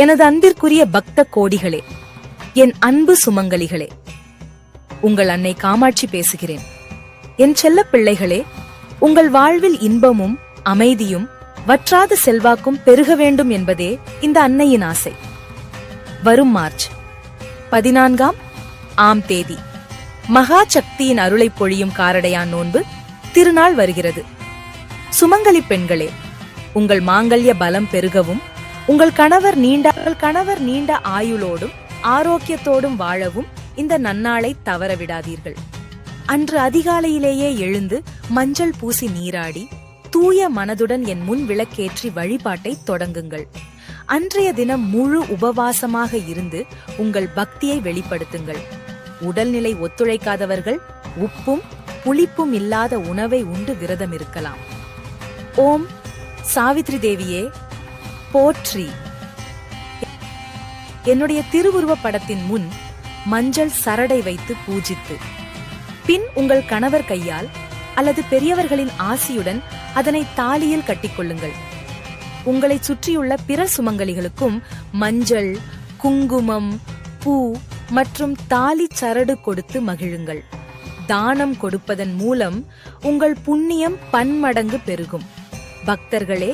எனது அன்பிற்குரிய பக்த கோடிகளே, என் அன்பு சுமங்கலிகளே, உங்கள் அன்னை காமாட்சி பேசுகிறேன். என் செல்ல பிள்ளைகளே, உங்கள் வாழ்வில் இன்பமும் அமைதியும் வற்றாத செல்வாக்கும் பெருக வேண்டும் என்பதே இந்த அன்னையின் ஆசை. வரும் மார்ச் 14ஆம் தேதி மகா சக்தியின் அருளை பொழியும் காரடையான் நோன்பு திருநாள் வருகிறது. சுமங்கலி பெண்களே, உங்கள் மாங்கல்ய பலம் பெருகவும் உங்கள் கணவர் நீண்ட ஆயுளோடும் ஆரோக்கியத்தோடும் வாழவும் இந்த நன்னாளை தவறவிடாதீர்கள். அன்று அதிகாலையிலேயே எழுந்து மஞ்சள் பூசி நீராடி தூய மனதுடன் என் முன் விளக்கேற்றி வழிபாட்டை தொடங்குங்கள். அன்றைய தினம் முழு உபவாசமாக இருந்து உங்கள் பக்தியை வெளிப்படுத்துங்கள். உடல்நிலை ஒத்துழைக்காதவர்கள் உப்பும் புளிப்பும் இல்லாத உணவை உண்டு விரதம் இருக்கலாம். ஓம் சாவித்ரி தேவியே போற்றி. என்னுடைய திருவுருவ படத்தின் முன் மஞ்சள் சரடை வைத்து பூஜித்து பின் உங்கள் கணவர் கையால் அல்லது பெரியவர்களின் ஆசியுடன் அதனை தாலியில் கட்டிக்கொள்ளுங்கள். உங்களை சுற்றியுள்ள பிற சுமங்கலிகளுக்கும் மஞ்சள், குங்குமம், பூ மற்றும் தாலி சரடு கொடுத்து மகிழுங்கள். தானம் கொடுப்பதன் மூலம் உங்கள் புண்ணியம் பன்மடங்கு பெருகும். பக்தர்களே,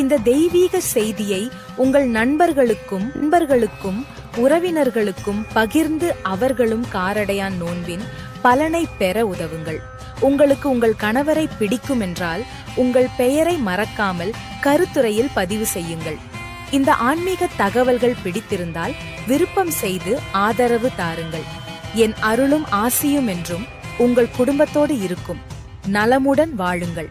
இந்த தெய்வீக செய்தியை உங்கள் நண்பர்களுக்கும் உறவினர்களுக்கும் பகிர்ந்து அவர்களும் காரடையான் நோன்பின் பலனை பெற உதவுங்கள். உங்களுக்கு உங்கள் கணவரை பிடிக்கும் என்றால் உங்கள் பெயரை மறக்காமல் கருத்துரையில் பதிவு செய்யுங்கள். இந்த ஆன்மீக தகவல்கள் பிடித்திருந்தால் விருப்பம் செய்து ஆதரவு தாருங்கள். என் அருளும் ஆசியும் என்றும் உங்கள் குடும்பத்தோடு இருக்கும். நலமுடன் வாழுங்கள்.